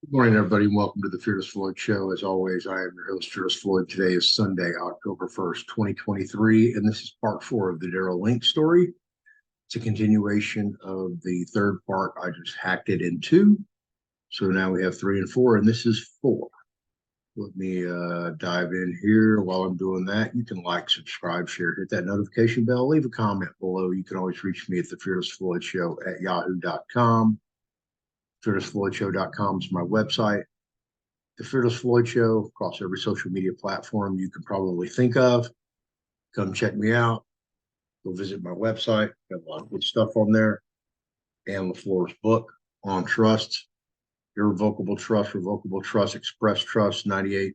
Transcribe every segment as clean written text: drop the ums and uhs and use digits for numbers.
Good morning, everybody, and welcome to the Fearless Floyd Show. As always, I am your host, Fearless Floyd. Today is Sunday, October 1st, 2023, and this is part 4 of the Darrell Link story. It's a continuation of the third part. I just hacked it in 2, so now we have 3 and 4, and this is 4. Let me dive in here. While I'm doing that, you can like, subscribe, share, hit that notification bell, leave a comment below. You can always reach me at the Fearless Floyd Show at yahoo.com. FearlessFloydShow.com is my website. The Fearless Floyd Show across every social media platform you can probably think of. Come check me out. Go visit my website. Got a lot of good stuff on there. And LeFlore's book on trusts, Irrevocable Trust, Revocable Trust, Express Trust, 98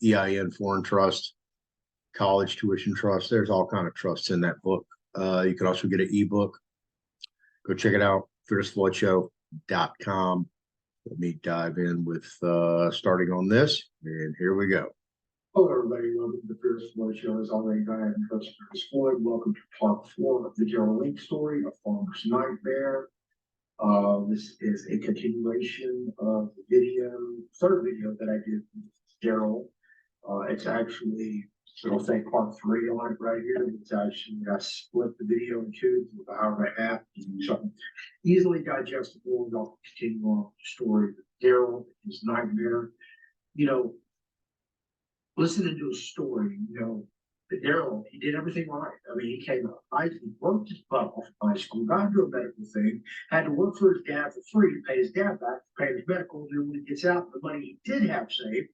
EIN Foreign Trust, College Tuition Trust. There's all kind of trusts in that book. You can also get an eBook. Go check it out, FearlessFloydShow.com. Let me dive in with starting on this, and here we go. Hello, everybody. Welcome to the Fearless Floyd Show. As always, I am your host, Fearless Floyd. Welcome to part 4 of the Darrell Link story, A Farmer's Nightmare. This is a continuation of the third video that I did with Darrell. It's actually, it'll say part 3 on it right here. It's actually, I split the video in 2, it's about an hour and a half. Something easily digestible. And I'll continue on the story with Darrell, his nightmare. You know, listening to a story, Darrell, he did everything right. I mean, he came up, he worked his butt off in high school, got into a medical thing, had to work for his dad for free to pay his dad back, pay his medical, and then when he gets out, the money he did have saved,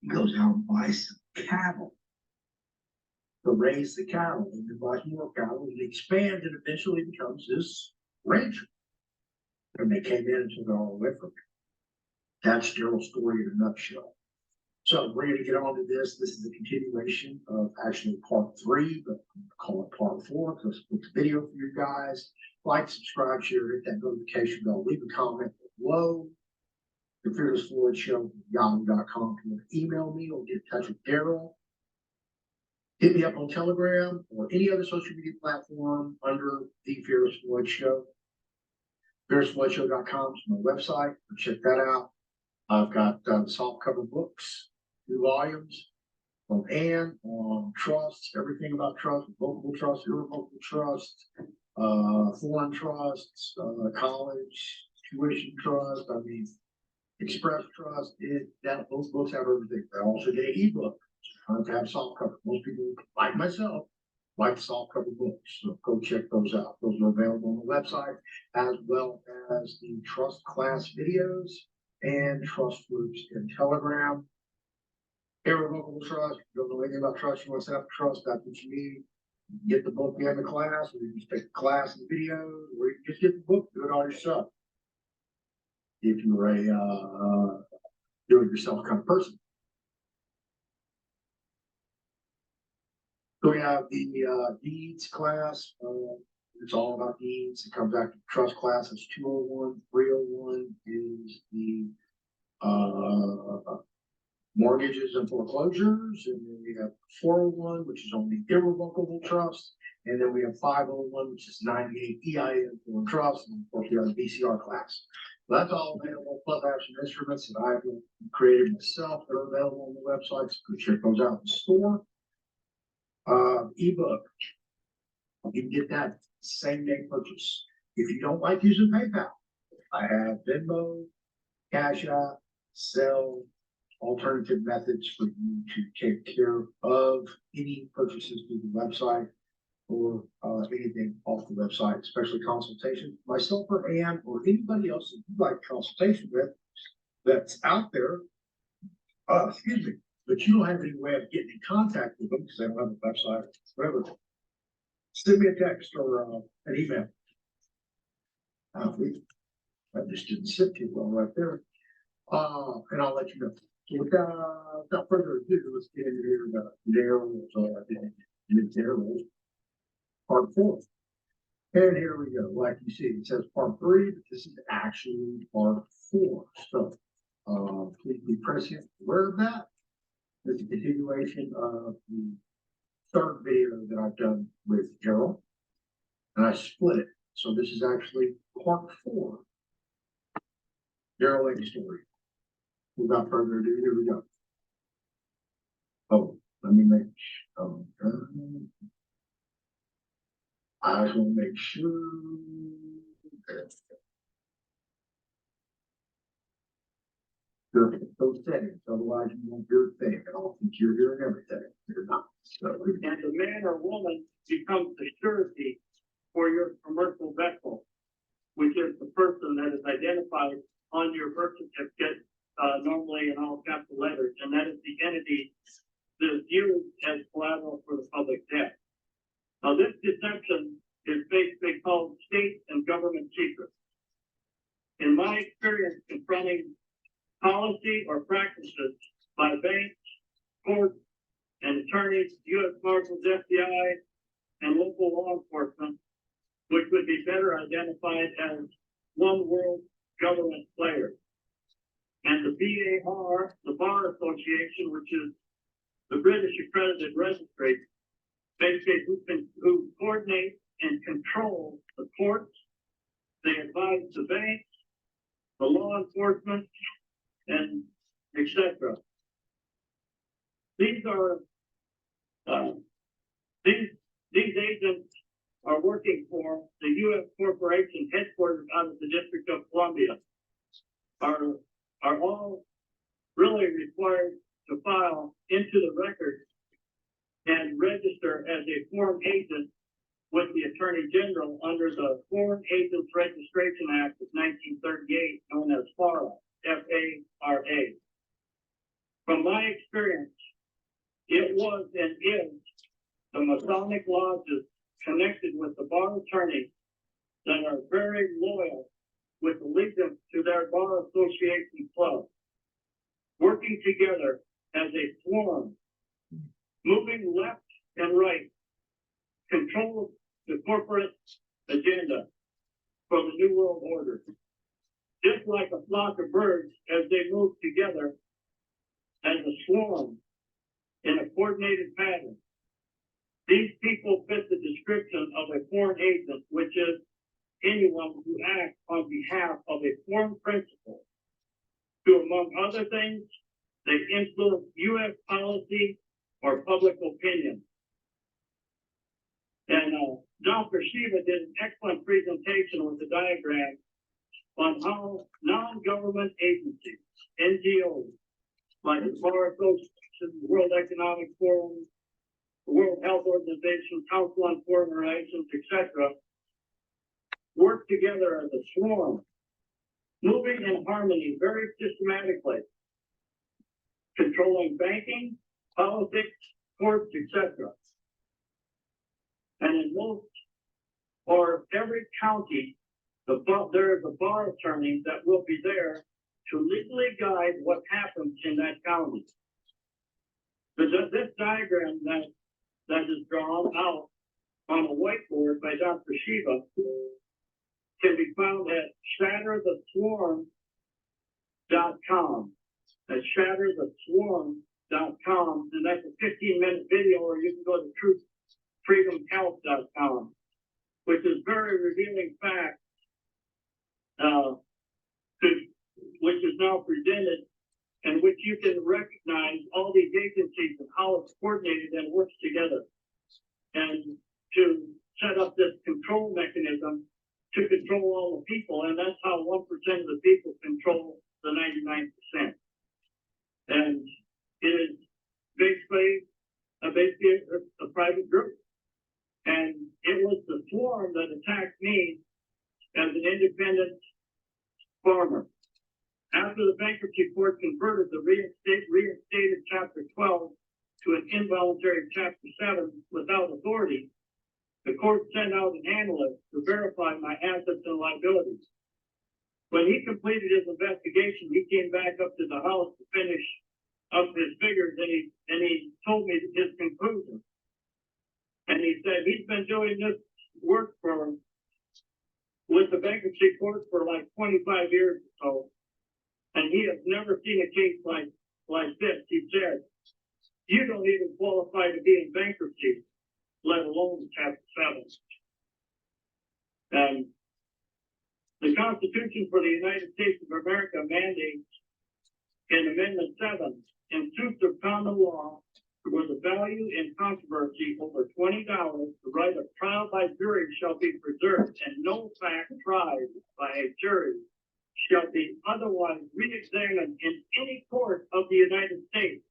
he goes out and buys some cattle to raise the cattle, and then buys more cattle, and expands and eventually becomes this rancher. And they came in and took it all away from him. That's Darrell's story in a nutshell. So we're going to get on to this. This is a continuation of actually part 3, but I'm going to call it part 4 because it's a video for you guys. Like, subscribe, share, hit that notification bell, leave a comment below. The Fearless Floyd Show, yahoo.com. If you want to email me or get in touch with Darrell, hit me up on Telegram or any other social media platform under the Fearless Floyd Show. FearlessFloydShow.com is my website. Check that out. I've got the softcover books, 2 volumes from Anne on trusts, everything about trust, revocable trust, irrevocable trust, foreign trusts, college tuition trust. I mean, express trust. Those books have everything. I also get an ebook. Trying to have softcover. Most people, like myself, like softcover books. So go check those out. Those are available on the website, as well as the trust class videos and trust groups in Telegram. Irrevocable trust. If you don't know anything about trust, you want to set up a trust, that's what you need. You get the book and the class, or you just take the class and the videos, or you can just get the book, do it all yourself. If you're a do-it-yourself kind of person. So we have the deeds class. It's all about deeds. It comes back to trust class. It's 201. 301 is the mortgages and foreclosures. And then we have 401, which is only irrevocable trust. And then we have 501, which is 98 EIN foreign trust. And of course, we have the BCR class. So that's all available. Plus, I have some instruments that I have created myself that are available on the website. So go check those out in the store. Ebook. You can get that same day purchase. If you don't like using PayPal, I have Venmo, Cash App, Zelle, alternative methods for you to take care of any purchases through the website or anything off the website, especially consultation. Myself or Ann or anybody else that you'd like consultation with that's out there, excuse me, but you don't have any way of getting in contact with them because they don't have a website, whatever. Send me a text or an email. I just didn't sit too well right there. And I'll let you know. So without further ado, let's get into here. Darrell, Darrell, part 4. And here we go. Like you see, it says part 3, but this is actually part 4. So please be prescient aware of that. This is a continuation of the third video that I've done with Darrell, and I split it. So this is actually part 4. Darrell Link story. Without further ado, here we go. Oh, let me make, I just want to make sure. Those settings, otherwise you won't hear a thing, and I'll think you're hearing everything. You're not. So, And the man or woman becomes the surety for your commercial vessel, which is the person that is identified on your birth certificate, normally in all capital letters, and that is the entity that is used as collateral for the public debt. Now, this deception is basically called state and government secrets. In my experience confronting policy or practices by banks, courts, and attorneys, U.S. Marshals, FBI, and local law enforcement, which would be better identified as one world government players. And the BAR, the Bar Association, which is the British Accredited Registry, basically who coordinate and control the courts, they advise the banks, the law enforcement, and etc. These are these agents are working for the U.S. corporation headquartered out of the District of Columbia. Are all really required to file into the record and register as a foreign agent with the Attorney General under the Foreign Agents Registration Act of 1938, known as FARA, F-A-R-A. From my experience, it was and is the Masonic lodges connected with the bar attorneys that are very loyal with allegiance to their bar association club, working together as a swarm, moving left and right, control the corporate agenda for the New World Order. Just like a flock of birds as they move together as a swarm in a coordinated pattern. These people fit the description of a foreign agent, which is anyone who acts on behalf of a foreign principal to, among other things, they influence U.S. policy or public opinion. And Dr. Shiva did an excellent presentation with the diagram on how non-government agencies, NGOs, like the Bar Association, the World Economic Forum, the World Health Organization, Council on Foreign Relations, etc., work together as a swarm, moving in harmony very systematically, controlling banking, politics, courts, etc. And in most or every county, there is a bar attorney that will be there to legally guide what happens in that county. This diagram that is drawn out on a whiteboard by Dr. Shiva can be found at shattertheswarm.com. At shattertheswarm.com, and that's a 15-minute video, or you can go to truthfreedomhealth.com, which is very revealing fact, which is now presented, and which you can recognize all these agencies and how it's coordinated and works together, and to set up this control mechanism to control all the people, and that's how 1% of the people control the 99%. And it is basically a private group. And it was the swarm that attacked me as an independent farmer. After the bankruptcy court converted the reinstated Chapter 12 to an involuntary Chapter 7 without authority, the court sent out an analyst to verify my assets and liabilities. When he completed his investigation, he came back up to the house to finish up his figures, and he told me his conclusion. And he said he's been doing this work with the bankruptcy court for like 25 years or so, and he has never seen a case like this. He said, "You don't even qualify to be in bankruptcy, let alone Chapter 7." And The Constitution for the United States of America mandates in Amendment 7, in suits of common law, where the value in controversy over $20, the right of trial by jury shall be preserved, and no fact tried by a jury shall be otherwise re-examined in any court of the United States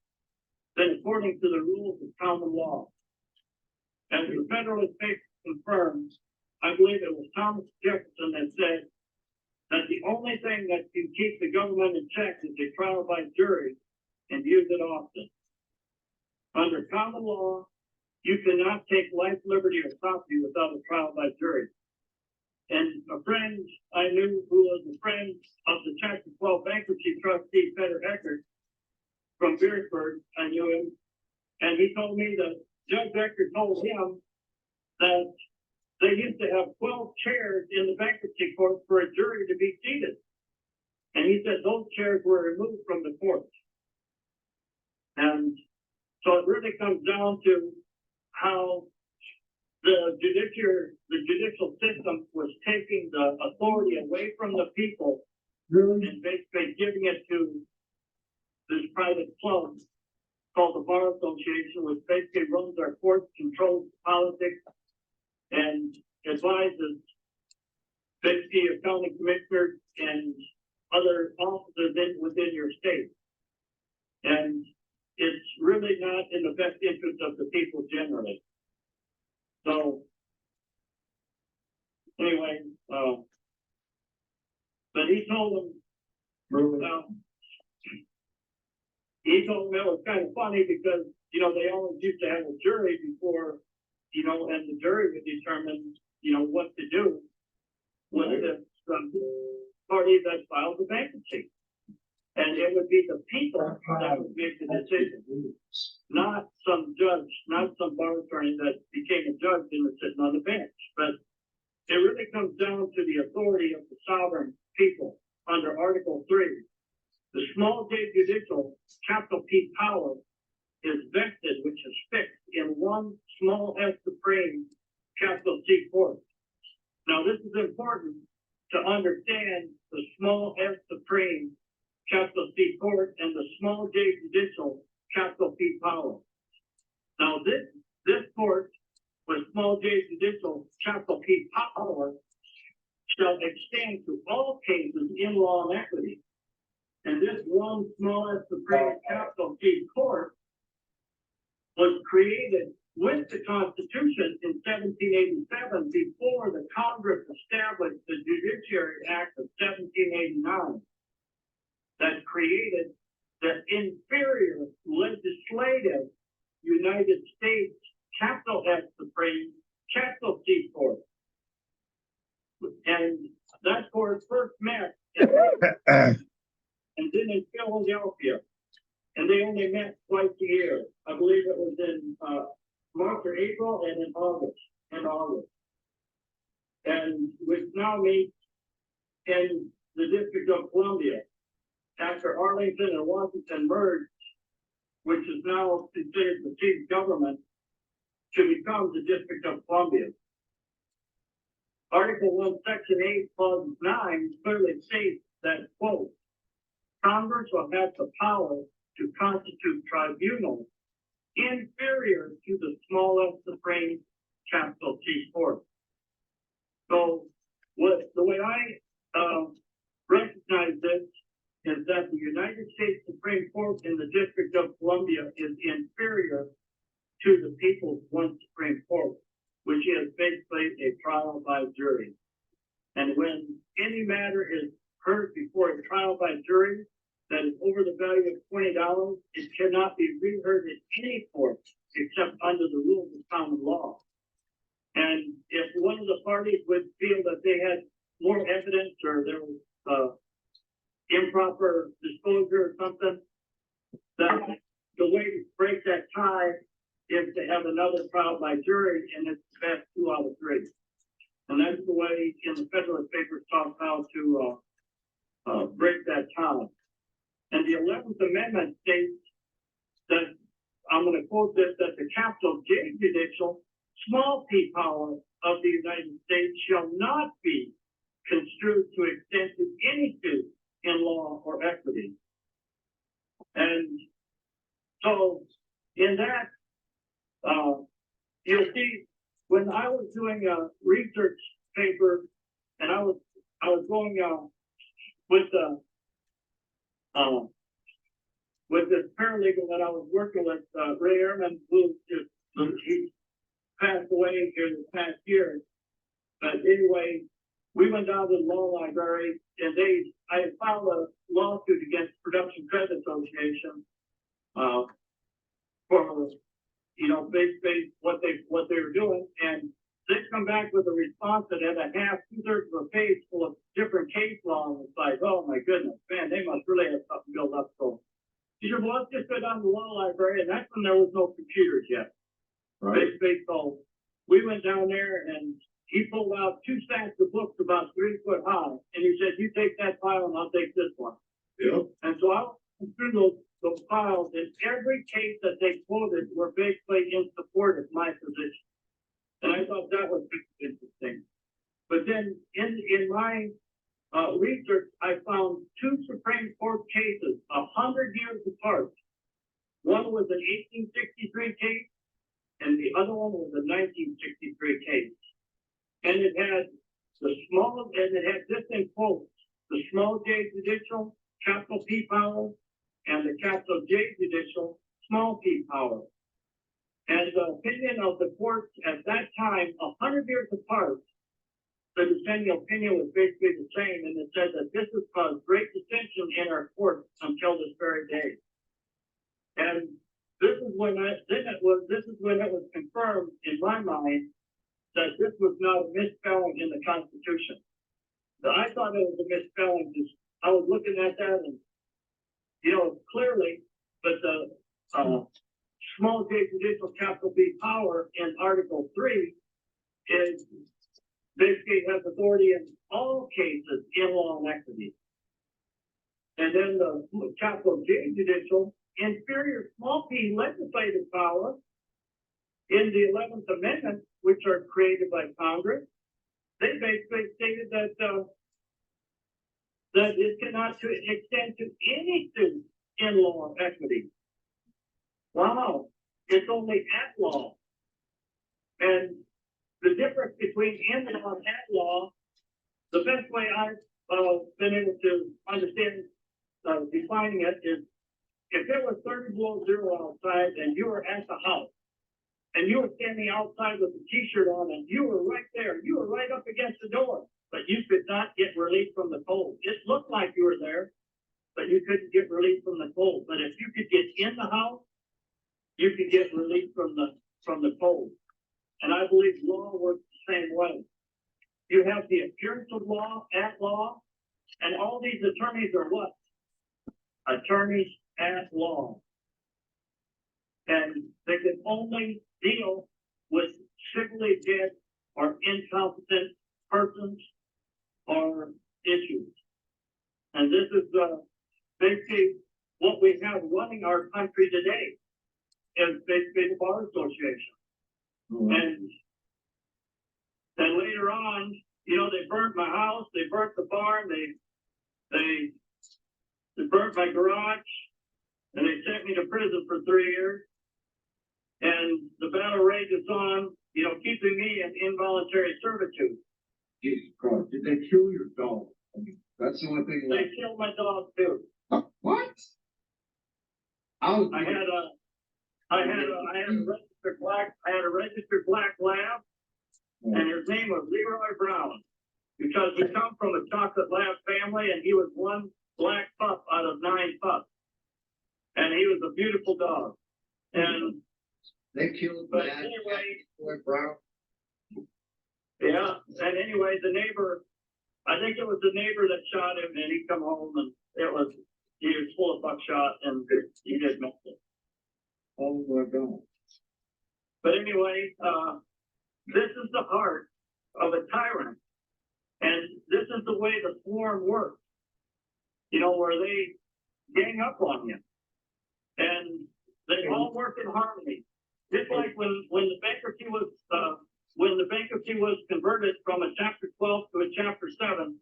than according to the rules of common law. As the Federalist Papers confirms, I believe it was Thomas Jefferson that said that the only thing that can keep the government in check is a trial by jury, and use it often. Under common law, you cannot take life, liberty, or property without a trial by jury. And a friend I knew who was a friend of the Chapter 12 bankruptcy trustee, Peter Eckert, from Beersburg, I knew him, and he told me that Judge Eckert told him that they used to have 12 chairs in the bankruptcy court for a jury to be seated. And he said those chairs were removed from the court. And so it really comes down to how the judicial system was taking the authority away from the people and basically giving it to this private club called the Bar Association, which basically runs our courts, controls politics, and advises basically your county commissioners and other officers within your state. And it's really not in the best interest of the people generally. So, anyway, but he told them, he told them it was kind of funny because, you know, they always used to have a jury before, you know, and the jury would determine, you know, what to do with the party that filed the bankruptcy. And it would be the people that would make the decision, not some judge, not some bar attorney that became a judge and was sitting on the bench. But it really comes down to the authority of the sovereign people under Article 3. The small j judicial, capital P power, is vested, which is fixed in one small s supreme, capital C court. Now, this is important to understand the small s supreme, capital C court, and the small j judicial, capital P power. Now, this court with small j judicial, capital P power shall extend to all cases in law and equity. And this one small s supreme, capital C court was created with the Constitution in 1787 before the Congress established the Judiciary Act of 1789 that created the inferior legislative United States capital S Supreme, capital C Court. And that court first met and then in Philadelphia. And they only met twice a year. I believe it was in March or April and in August. And which now meets in the District of Columbia after Arlington and Washington merged, which is now considered the chief government, to become the District of Columbia. Article 1, Section 8, Clause 9 clearly states that, quote, Congress will have the power to constitute tribunals inferior to the smallest supreme capital C court. So the way I recognize this is that the United States Supreme Court in the District of Columbia is inferior to the People's One Supreme Court, which is basically a trial by jury. And when any matter is heard before a trial by jury that is over the value of $20, it cannot be reheard in any court except under the rules of common law. And if one of the parties would feel that they had more evidence or there was improper disclosure or something, that the way to break that tie is to have another trial by jury, and it's best 2 out of 3. And that's the way in the Federalist Papers talk how to break that tie. And the 11th Amendment states that, I'm going to quote this, that the capital J judicial, small p power of the United States shall not be construed to extend to any suit in law or equity. And so in that, you'll see when I was doing a research paper and I was going with this paralegal that I was working with, Ray Ehrman, who he passed away here this past year. But anyway, we went down to the law library and I had filed a lawsuit against Production Credit Association, for, basically what they were doing. And they come back with a response that had a half, 2/3 of a page full of different case law. And it's like, oh my goodness, man, they must really have something built up. So he said, well, let's just go down to the law library. And that's when there was no computers yet. Right. So we went down there and he pulled out 2 stacks of books about 3 foot high. And he said, you take that file and I'll take this one. Yep. And so I went through those files, and every case that they quoted were basically in support of my position. And I thought that was interesting. But then in my research, I found 2 Supreme Court cases 100 years apart. One was an 1863 case, and the other one was a 1963 case. And it had this in quotes, the small J judicial, capital P power, and the capital J judicial, small p power. And the opinion of the courts at that time, 100 years apart, the dissenting opinion was basically the same, and it said that this has caused great dissension in our courts until this very day. And this is when it was confirmed in my mind that this was not a misspelling in the Constitution. So I thought it was a misspelling because I was looking at that and, clearly, but the small J judicial capital B power in Article 3 is basically has authority in all cases in law and equity. And then the capital J judicial inferior small p legislative power in the 11th Amendment, which are created by Congress, they basically stated that it cannot extend to any suit in law and equity. Wow, it's only at law. And the difference between in law and at law, the best way I've been able to understand defining it is if it was 30 below zero outside and you were at the house and you were standing outside with a t-shirt on and you were right there, you were right up against the door, but you could not get relief from the cold. It looked like you were there, but you couldn't get relief from the cold. But if you could get in the house, you could get relief from the cold. And I believe law works the same way. You have the appearance of law at law, and all these attorneys are what? Attorneys at law. And they can only deal with civilly dead or incompetent persons or issues. And this is basically what we have running our country today is basically the Bar Association. Mm-hmm. And then later on, they burnt my house, they burnt the barn, they burnt my garage, and they sent me to prison for 3 years. And the battle rages on, keeping me in involuntary servitude. Jesus Christ, did they kill your dog? I mean, that's the only thing. They killed my dog too. What? I had a registered black lab, and his name was Leroy Brown, because we come from a chocolate lab family, and he was one black pup out of 9 pups, and he was a beautiful dog. And they killed Leroy Brown. Yeah, and anyway, the neighbor, I think it was the neighbor that shot him, and he come home, and he was full of buckshot, and he did miss it. Oh my God. But anyway, this is the heart of a tyrant. And this is the way the swarm works, where they gang up on you. And they all work in harmony. Just like when the bankruptcy was when the bankruptcy was converted from a Chapter 12 to a Chapter 7,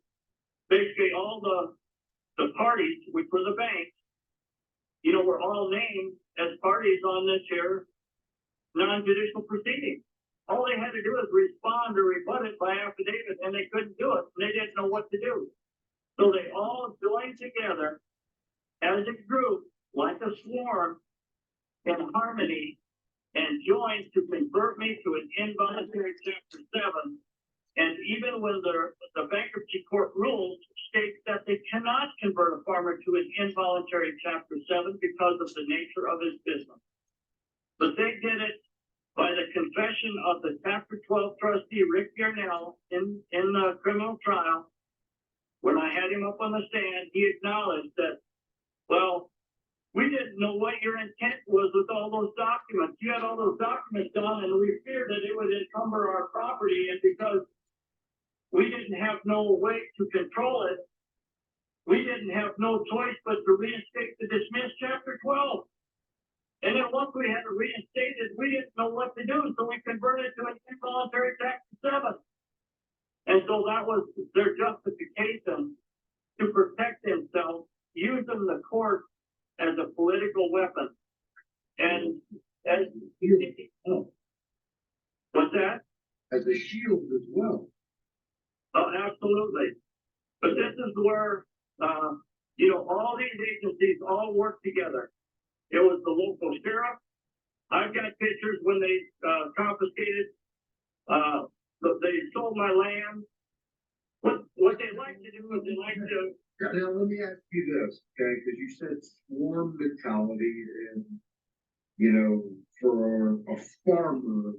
basically all the parties, which were the banks, you know, were all named as parties on this here non-judicial proceeding. All they had to do is respond or rebut it by affidavit, and they couldn't do it. And they didn't know what to do. So they all joined together as a group, like a swarm, in harmony, and joined to convert me to an involuntary Chapter 7. And even when the bankruptcy court rules states that they cannot convert a farmer to an involuntary Chapter 7 because of the nature of his business. But they did it by the confession of the Chapter 12 trustee, Rick Yarnell, in the criminal trial. When I had him up on the stand, he acknowledged that, well, we didn't know what your intent was with all those documents. You had all those documents done, and we feared that it would encumber our property. And because we didn't have no way to control it, we didn't have no choice but to reinstate the dismissed Chapter 12. And then once we had to reinstate it, we didn't know what to do, so we converted it to an involuntary Chapter 7. And so that was their justification to protect themselves, using the court as a political weapon. And as what's that? As a shield as well. Oh, absolutely. But this is where, you know, all these agencies all work together. It was the local sheriff. I've got pictures when they confiscated, they sold my land. What they like to do is they like to. Now, let me ask you this, okay, because you said swarm mentality, and, you know, for a farmer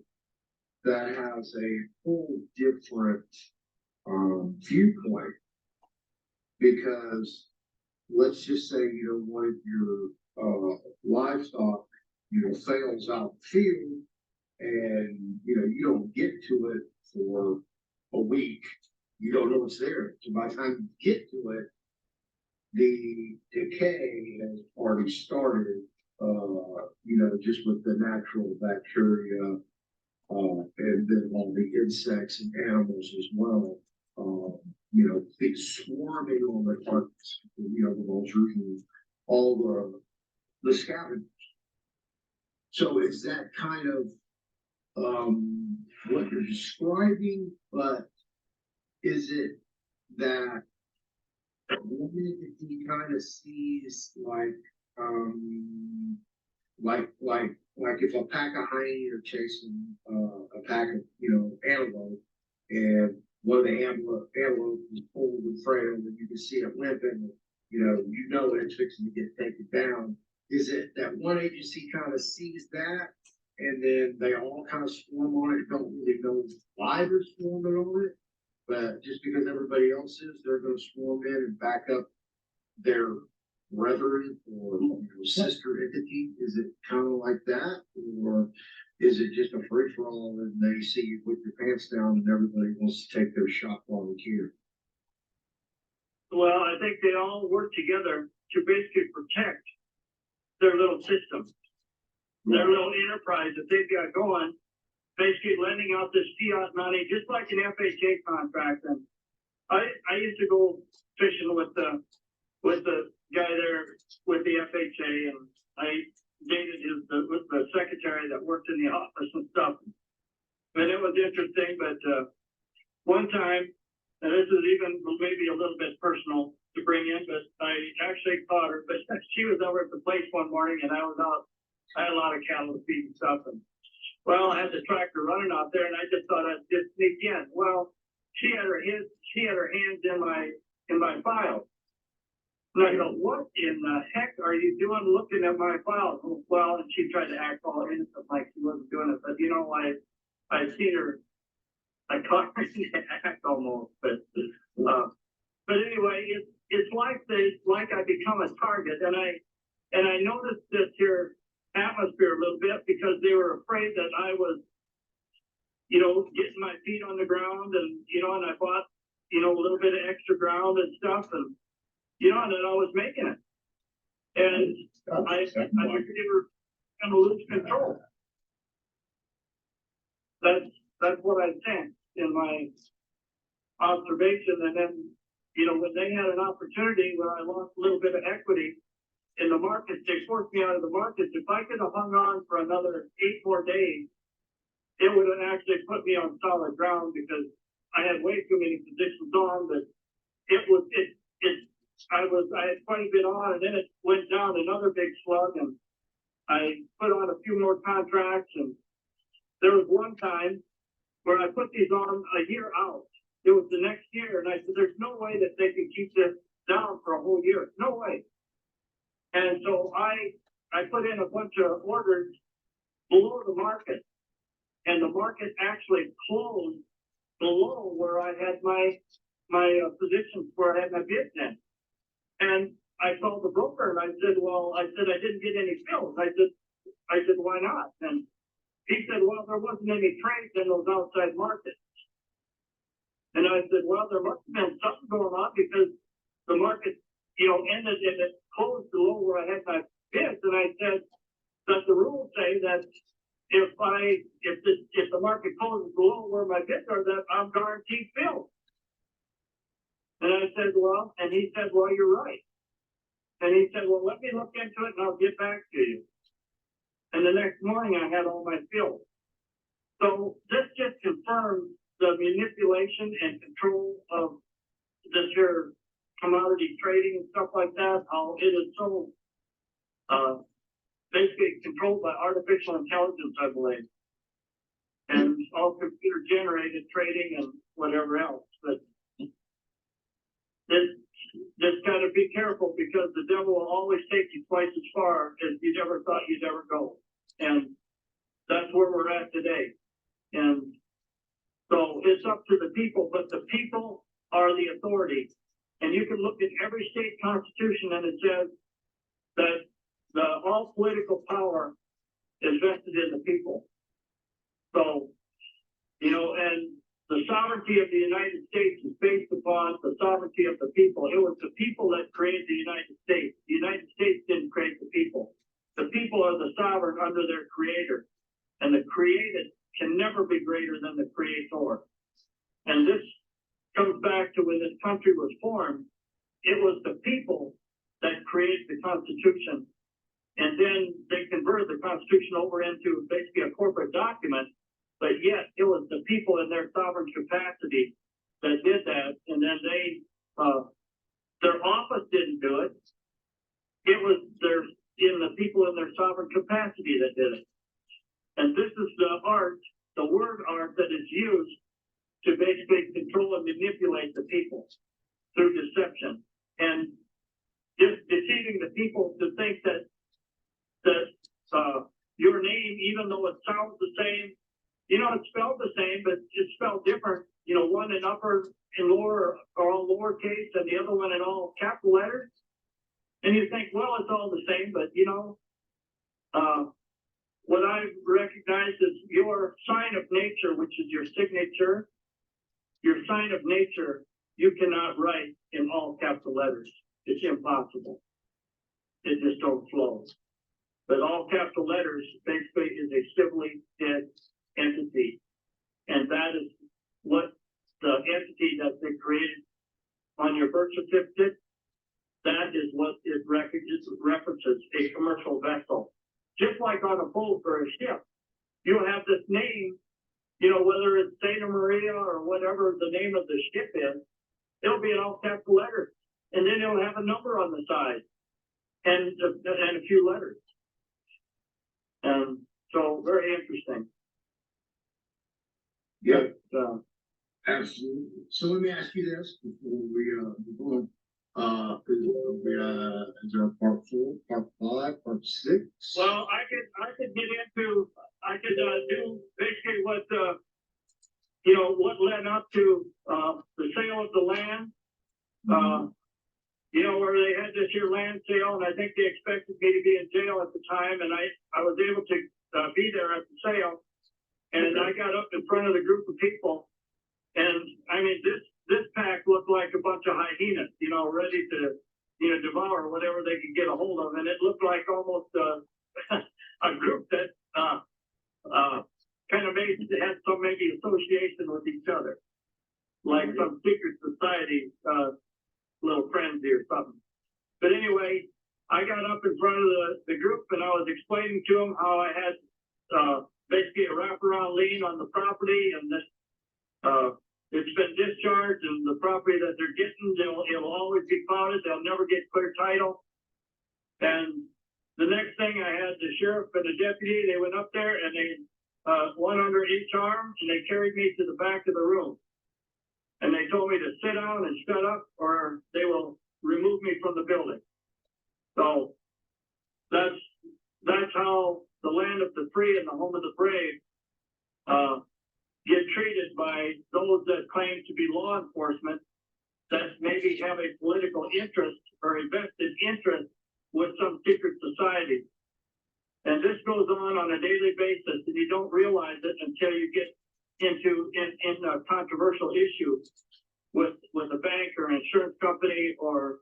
that has a whole different viewpoint, because let's just say, you know, one of your livestock, you know, fails out the field, and, you know, you don't get to it for a week. You don't know it's there. So by the time you get to it, the decay has already started, you know, just with the natural bacteria, and then all the insects and animals as well. You know, it's swarming on the carcass, you know, the vultures and all the scavengers. So is that kind of what you're describing, but is it that one entity kind of sees like if a pack of hyena are chasing a pack of, you know, antelope, and one of the antelope is old and frail, and you can see it limping, you know it's fixing to get taken down. Is it that one agency kind of sees that, and then they all kind of swarm on it, don't really know why they're swarming on it, but just because everybody else is, they're going to swarm in and back up their brethren or, you know, sister entity? Is it kind of like that, or is it just a free for all and they see you with your pants down and everybody wants to take their shot while they can? Well, I think they all work together to basically protect their little system, their little enterprise that they've got going, basically lending out this fiat money, just like an FHA contract. And I used to go fishing with the guy there with the FHA, and I dated the secretary that worked in the office and stuff. And it was interesting, but one time, and this is even maybe a little bit personal to bring in, but I actually caught her, but she was over at the place one morning, and I was out. I had a lot of cattle to feed and stuff, and well, I had the tractor running out there, and I just thought I'd just sneak in. Well, she had her hands in my file. And I go, what in the heck are you doing looking at my file? Well, and she tried to act all innocent like she wasn't doing it, but you know, I seen her, I caught her in the act almost, but anyway, it's like I become a target, and I noticed this here atmosphere a little bit because they were afraid that I was, you know, getting my feet on the ground, and you know, and I bought, you know, a little bit of extra ground and stuff, and you know, and then I was making it, and I figured they were going to lose control. that's what I sent in my observation. And then, you know, when they had an opportunity where I lost a little bit of equity in the market, they forced me out of the market. If I could have hung on for another 8 more days, it would have actually put me on solid ground because I had way too many positions on. But I had quite a bit on, and then it went down another big slug, and I put on a few more contracts. And there was one time where I put these on a year out. It was the next year, and I said, there's no way that they can keep this down for a whole year. No way. And so I put in a bunch of orders below the market, and the market actually closed below where I had my positions, where I had my bids in. And I called the broker and I said, I didn't get any fills. I said, why not? And he said, well, there wasn't any trades in those outside markets. And I said, well, there must have been something going on because the market, you know, ended and it closed below where I had my bids. And I said, does the rules say that if the market closes below where my bids are, that I'm guaranteed fill? And I said, well, and he said, well, you're right. And he said, well, let me look into it and I'll get back to you. And the next morning I had all my fills. So this just confirms the manipulation and control of this here commodity trading and stuff like that, how it is so basically controlled by artificial intelligence, I believe. And all computer generated trading and whatever else. But just got to be careful because the devil will always take you twice as far as you never thought you'd ever go. And that's where we're at today. And so it's up to the people, but the people are the authority. And you can look at every state constitution and it says that all political power is vested in the people. So, you know, and the sovereignty of the United States is based upon the sovereignty of the people. It was the people that created the United States. The United States didn't create the people. The people are the sovereign under their creator. And the created can never be greater than the creator. And this comes back to when this country was formed. It was the people that created the Constitution. And then they converted the Constitution over into basically a corporate document. But yet it was the people in their sovereign capacity that did that. And then their office didn't do it. It was the people in their sovereign capacity that did it. And this is the art, the word art that is used to basically control and manipulate the people through deception and just deceiving the people to think that your name, even though it sounds the same, you know, it's spelled the same, but it's spelled different. You know, one in upper and lower are all lowercase and the other one in all capital letters. And you think, well, it's all the same, but you know, what I've recognized is your sign of nature, which is your signature, your sign of nature, you cannot write in all capital letters. It's impossible. It just don't flow. But all capital letters basically is a civilly dead entity. And that is what the entity that they created on your birth certificate, that is what it references, a commercial vessel. Just like on a boat or a ship, you'll have this name, you know, whether it's Santa Maria or whatever the name of the ship is, it'll be in all capital letters. And then it'll have a number on the side and a few letters. So very interesting. Yeah. Absolutely. So let me ask you this before we move on. Is there a part 4, part 5, part 6? Well, I could do basically what you know, what led up to the sale of the land. You know, where they had this here land sale, and I think they expected me to be in jail at the time, and I was able to be there at the sale. And I got up in front of the group of people, and I mean, this pack looked like a bunch of hyenas, you know, ready to, you know, devour whatever they could get a hold of. And it looked like almost a group that kind of made had some maybe association with each other, like some secret society, little frenzy or something. But anyway, I got up in front of the group and I was explaining to them how I had basically a wraparound lien on the property, and that it's been discharged, and the property that they're getting, it'll always be clouded. They'll never get clear title. And the next thing, I had the sheriff and the deputy. They went up there and they one under each arm, and they carried me to the back of the room. And they told me to sit down and shut up, or they will remove me from the building. So that's how the land of the free and the home of the brave get treated by those that claim to be law enforcement, that maybe have a political interest or a vested interest with some secret society. And this goes on a daily basis, and you don't realize it until you get into a controversial issue with a bank or an insurance company or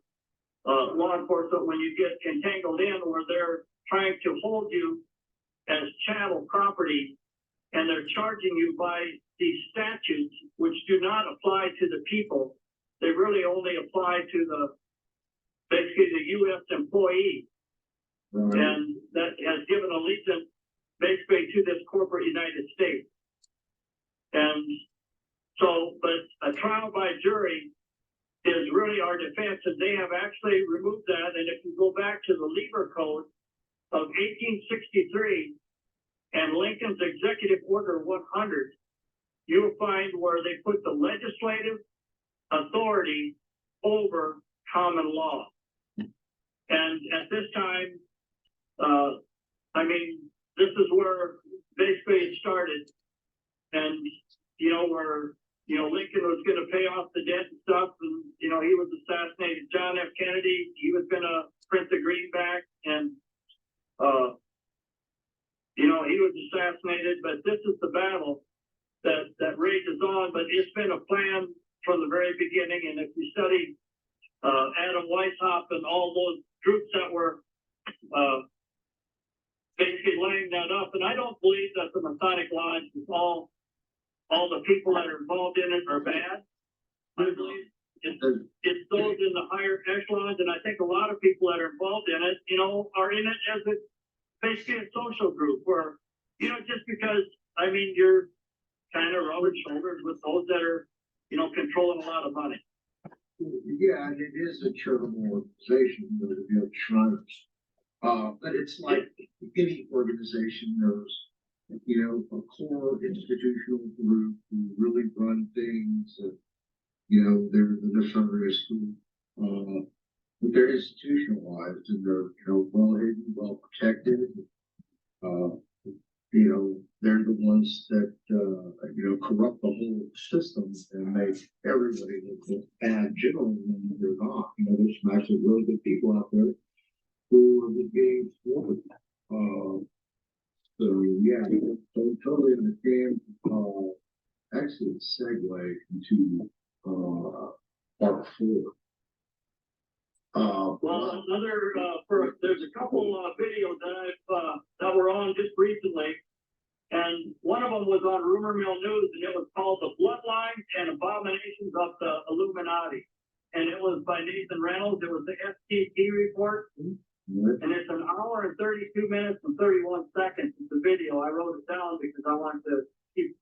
law enforcement, when you get entangled in where they're trying to hold you as chattel property, and they're charging you by these statutes, which do not apply to the people. They really only apply to basically the U.S. employee. Right. And that has given allegiance basically to this corporate United States. And so, but a trial by jury is really our defense, and they have actually removed that. And if you go back to the Labor Code of 1863 and Lincoln's Executive Order 100, you'll find where they put the legislative authority over common law. And at this time, I mean, this is where basically it started. And, where, Lincoln was going to pay off the debt and stuff. And, he was assassinated. John F. Kennedy, he was going to print the greenback. And, he was assassinated. But this is the battle that rages on. But it's been a plan from the very beginning. And if you study Adam Weishaupt and all those groups that were basically laying that up, and I don't believe that the Masonic Lodge is all the people that are involved in it are bad. I believe it's those in the higher echelons, and I think a lot of people that are involved in it, are in it as basically a social group where, just because, you're kind of rubbing shoulders with those that are, controlling a lot of money. Yeah, and it is a charitable organization, Shriners. But it's like any organization, there's, a core institutional group who really run things, and, they're the nefarious who, but they're institutionalized and they're, well hidden, well protected. They're the ones that, corrupt the whole system and make everybody look bad generally when they're not. There's some actually really good people out there who are being exploited. So yeah, so totally understand. Excellent segue into part 4. Well, there's a couple videos that were on just recently, and one of them was on Rumor Mill News, and it was called "The Bloodlines and Abominations of the Illuminati," and it was by Nathan Reynolds. It was the STT report. And it's an hour and 32 minutes and 31 seconds. It's a video. I wrote it down because I wanted to keep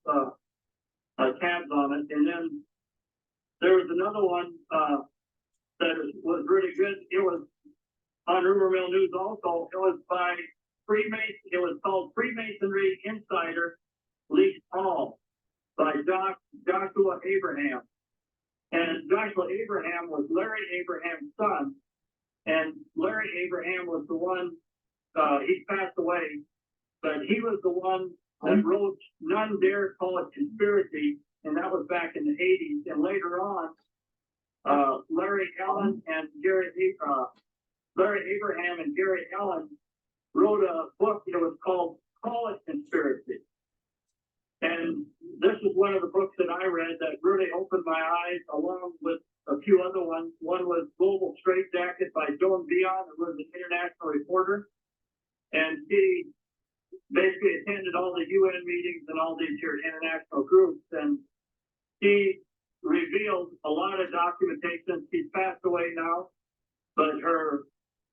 tabs on it. And then there was another one that was really good. It was on Rumor Mill News also. It was by Freemason. It was called Freemasonry Insider Leaks All by Joshua Abraham. And Joshua Abraham was Larry Abraham's son. And Larry Abraham was the one, he passed away, but he was the one that wrote None Dare Call It Conspiracy, and that was back in the 80s. And later on, Larry Abraham and Gary Allen wrote a book that was called Call It Conspiracy. And this is one of the books that I read that really opened my eyes, along with a few other ones. One was Global Straitjacket by Joan Dion, who was an international reporter. And she basically attended all the UN meetings and all these here international groups, and she revealed a lot of documentation. She's passed away now, but her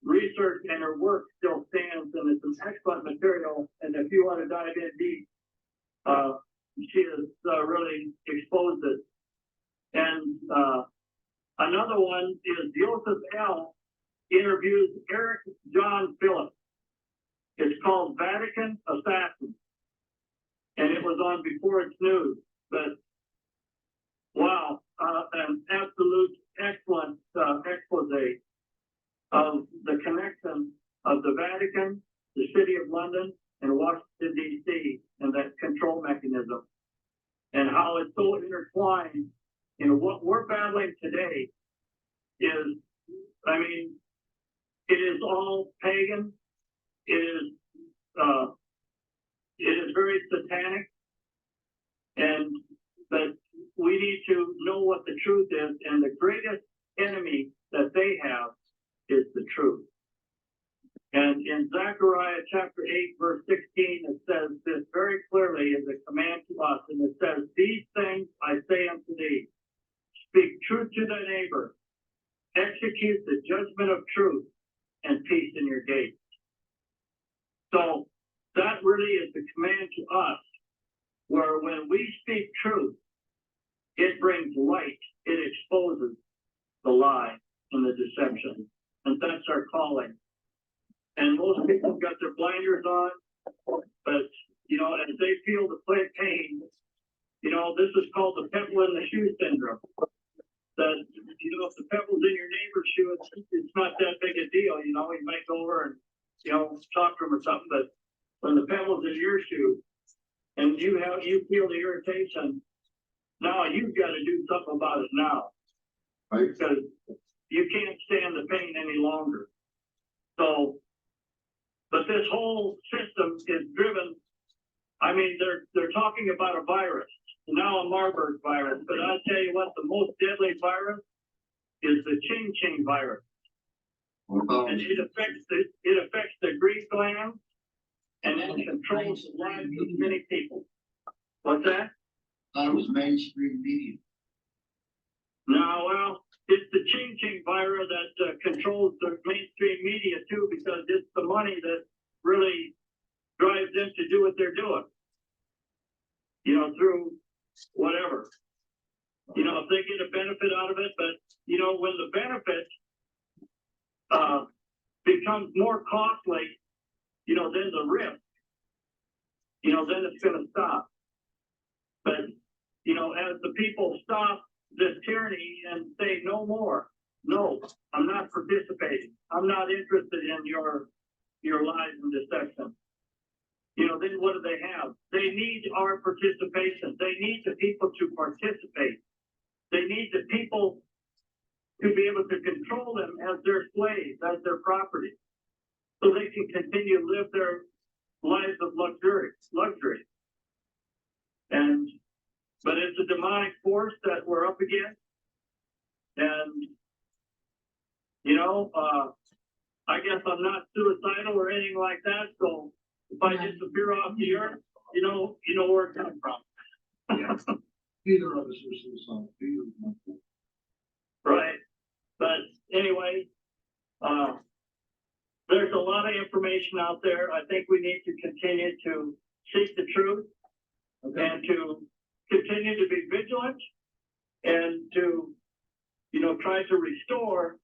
research and her work still stands, and it's an excellent material. And if you want to dive in deep, she has really exposed it. And another one is Joseph L. interviews Eric John Phillips. It's called Vatican Assassin, and it was on Before It's News. But wow, an absolute excellent expose of the connection of the Vatican, the City of London, and Washington, D.C., and that control mechanism, and how it's so intertwined. You know, what we're battling today is, I mean, it is all pagan. It is very satanic, but we need to know what the truth is, and the greatest enemy that they have is the truth. And in Zechariah chapter 8, verse 16, it says this very clearly as a command to us, and it says, "These things I say unto thee, speak truth to thy neighbor, execute the judgment of truth, and peace in your gates." So that really is the command to us, where when we speak truth, it brings light, it exposes the lie and the deception. And that's our calling. And most people got their blinders on, but, you know, as they feel the pain, you know, this is called the pebble in the shoe syndrome. That, you know, if the pebble's in your neighbor's shoe, it's not that big a deal. You know, you might go over and, you know, talk to him or something, but when the pebble's in your shoe and you feel the irritation, now you've got to do something about it now. Right? Because you can't stand the pain any longer. So, but this whole system is driven, I mean, they're talking about a virus, now a Marburg virus, but I'll tell you what, the most deadly virus is the Ching virus. And it affects the greed gland, and it controls the lives of many people. What's that? I thought it was mainstream media. No, well, it's the Ching virus that controls the mainstream media too, because it's the money that really drives them to do what they're doing. You know, through whatever. You know, if they get a benefit out of it, but you know, when the benefit becomes more costly, you know, than the risk, you know, then it's going to stop. But, you know, as the people stop this tyranny and say no more, no, I'm not participating. I'm not interested in your lies and deception. You know, then what do they have? They need our participation. They need the people to participate. They need the people to be able to control them as their slaves, as their property, so they can continue to live their lives of luxury. But it's a demonic force that we're up against. And, you know, I guess I'm not suicidal or anything like that. So if I disappear off the earth, you know where it's coming from. Yeah. Neither of us are suicidal. Right. But anyway, there's a lot of information out there. I think we need to continue to seek the truth, and to continue to be vigilant, and to, you know, try to restore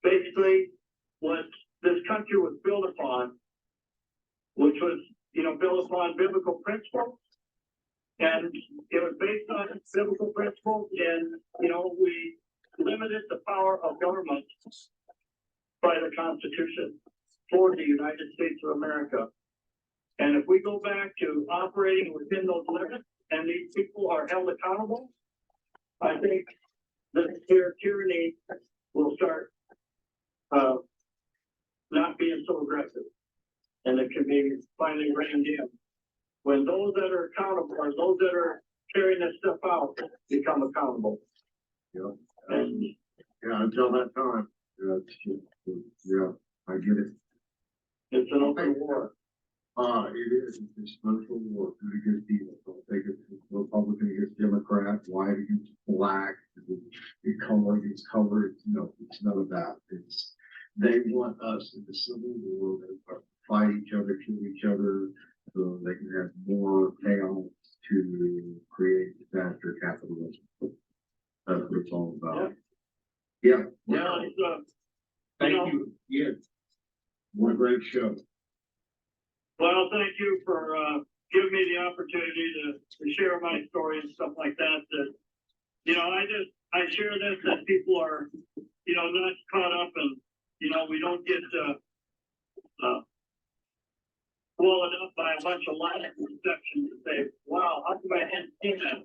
basically what this country was built upon, which was, you know, built upon biblical principles. And it was based on biblical principles, and, you know, we limited the power of government by the Constitution for the United States of America. And if we go back to operating within those limits, and these people are held accountable, I think this tyranny will start not being so aggressive, and it can be finally reined in. When those that are accountable, or those that are carrying this stuff out, become accountable. Yeah. And Yeah, until that time. Yeah, I get it. it's an open war. It is, it's social work, it's a good deal. Don't take it Republican against Democrat, white against black, the color against color, no, it's none of that. It's, they want us in the civil war, they fight each other, kill each other, so they can have more chaos to create disaster capitalism. That's what it's all about. Yeah. Yeah, it's, Thank know- you. Yeah. What a great show. well, thank you for, giving me the opportunity to share my story and stuff like that, that, I share this, that people are, not caught up and, we don't get, swallowed up by a bunch of lies and deception to say, wow, how come I hadn't seen that?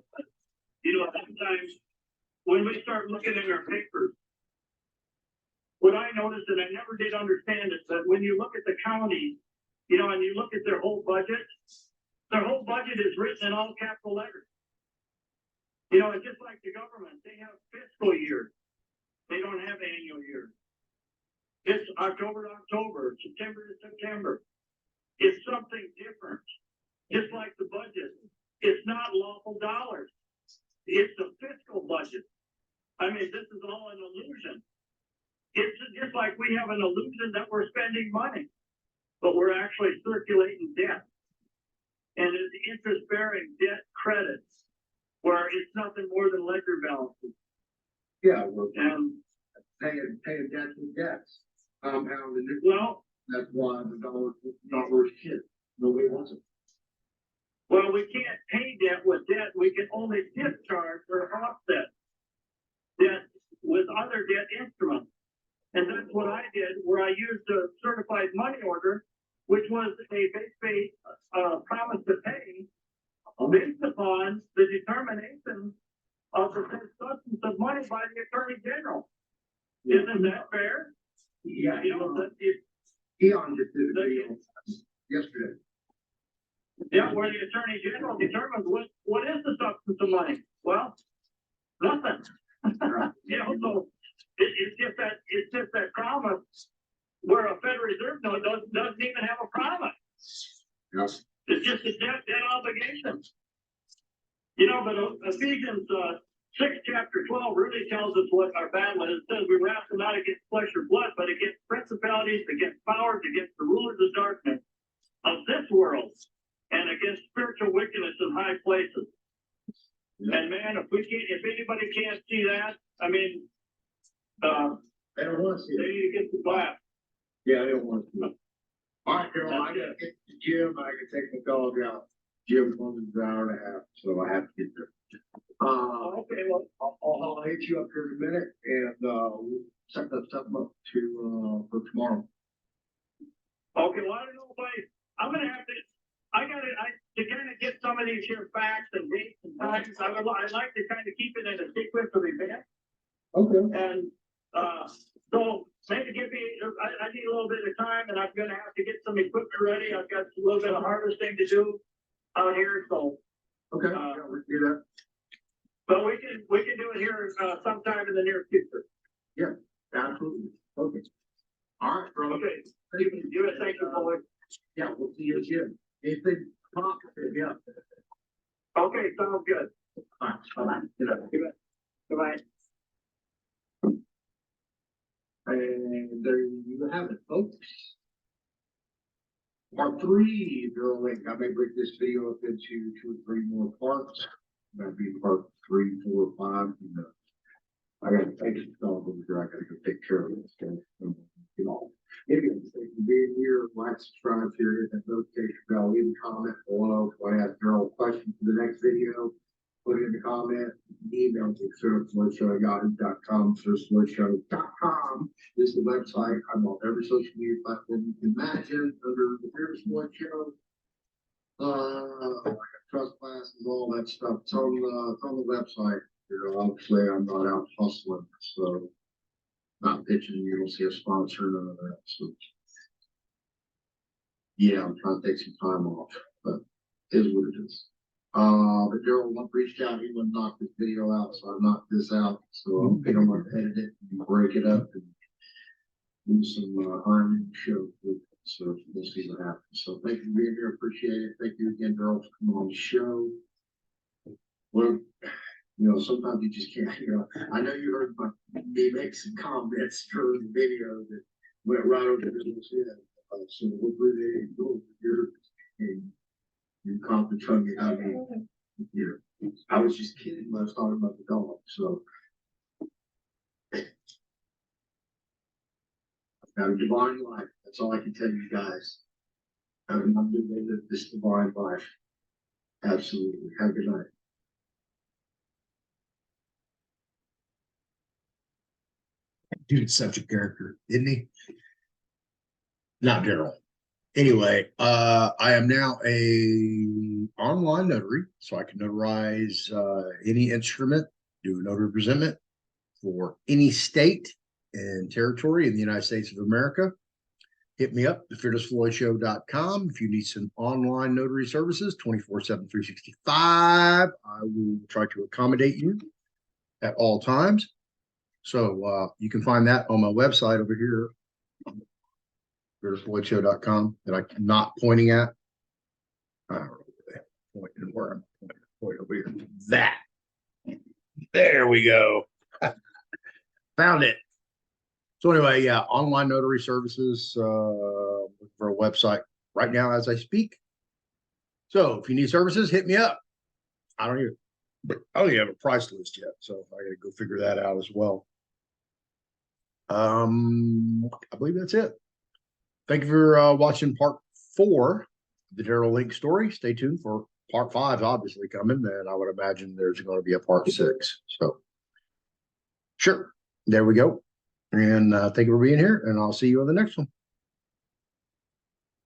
Sometimes when we start looking at our papers, what I noticed, and I never did understand it, that when you look at the county, and you look at their whole budget is written in all capital letters. And just like the government, they have fiscal years. They don't have annual years. It's October to October, September to September. It's something different. Just like the budget. It's not lawful dollars. It's a fiscal budget. I mean, this is all an illusion. It's just like we have an illusion that we're spending money, but we're actually circulating debt. And it's interest-bearing debt credits, where it's nothing more than ledger balances. Yeah, we're And, paying debts with debts. Compounding it. well, That's why the dollar's not worth shit. Nobody wants it. Well, we can't pay debt with debt. We can only discharge or offset debt with other debt instruments. And that's what I did, where I used a certified money order, which was a base promise to pay based upon the determination of the substance of money by the Attorney General. Isn't that fair? Yeah, That if Keon just did a video yesterday. Yeah, where the Attorney General determines what is the substance of money? Well, nothing. So it's just that promise where a Federal Reserve note doesn't even have a promise. Yes. It's just a debt obligation. But Ephesians 6, chapter 12 really tells us what our battle is. It says we wrestle not against flesh or blood, but against principalities, against powers, against the rulers of darkness of this world, and against spiritual wickedness in high places. Yeah. And man, if anybody can't see that, I mean, They don't want to see they it. need to get the glass. Yeah, they don't want to see it. All right, Carol, I gotta get to the gym. I can take my dog out. Gym comes in an hour and a half, so I have to get there. Okay, well, I'll hit you up here in a minute and, we'll set that stuff up for tomorrow. okay, well, I don't know if I'm gonna have to, to kind of get some of these here facts and dates and times, I'd like to kind of keep it in a sequence of events. Okay. And, so maybe give me, I need a little bit of time, and I'm gonna have to get some equipment ready. I've got a little bit of harvesting to do out here, so. Okay, yeah, we can do that. But we can do it here, sometime in the near future. Yeah, absolutely. Okay. All right, brother. Okay, you thank you, Lloyd. Yeah, we'll see you again. Anything pop, yeah. Okay, sounds good. All right, bye-bye. Good night. Goodbye. And there you have it, folks. Part 3, Darrell Link. I may break this video up into 2 or 3 more parts. That'd be part 3, 4, 5. I gotta take this dog over here. I gotta go take care of this. Anyways, thank you for being here. Like, subscribe here, hit that notification bell, leave a comment below. If I ask Darrell a question for the next video, put it in the comment, email me, fearlessfloydshow@yahoo.com, fearlessfloydshow.com is the website. I'm on every social media platform you can imagine under the Fearless Floyd Show. I got trust classes, all that stuff. It's on the website. Obviously, I'm not out hustling, so not pitching. You don't see a sponsor, none of that. So, yeah, I'm trying to take some time off, but it is what it is. But Darrell reached out, he would knock this video out, so I knocked this out. So I'm gonna edit it and break it up and do some ironing show with So we'll see what happens. So thank you for being here. Appreciate it. Thank you again, Darrell, for coming on the show. Well, sometimes you just can't, I know you heard me make some comments during the video that went right over people's head. So hopefully they go over here and you concentrate on me. I was just kidding when I was talking about the dog. So I've got a divine life. That's all I can tell you guys. I'm going to live this divine life. Absolutely. Have a good night. Dude's such a character, isn't he? Not Darrell. Anyway, I am now a online notary, so I can notarize any instrument, do a notary presentment for any state and territory in the United States of America. Hit me up, thefearlessfloydshow.com. If you need some online notary services, 24/7, 365. I will try to accommodate you at all times. So you can find that on my website over here, fearlessfloydshow.com, that I'm not pointing at. I don't know where I'm pointing over here. That. There we go. Found it. So anyway, yeah, online notary services for a website right now as I speak. So if you need services, hit me up. I don't even have a price list yet, so I gotta go figure that out as well. I believe that's it. Thank you for watching part 4 of the Darrell Link story. Stay tuned for part 5, obviously coming, and I would imagine there's going to be a part 6. So sure, there we go. And thank you for being here, and I'll see you on the next one.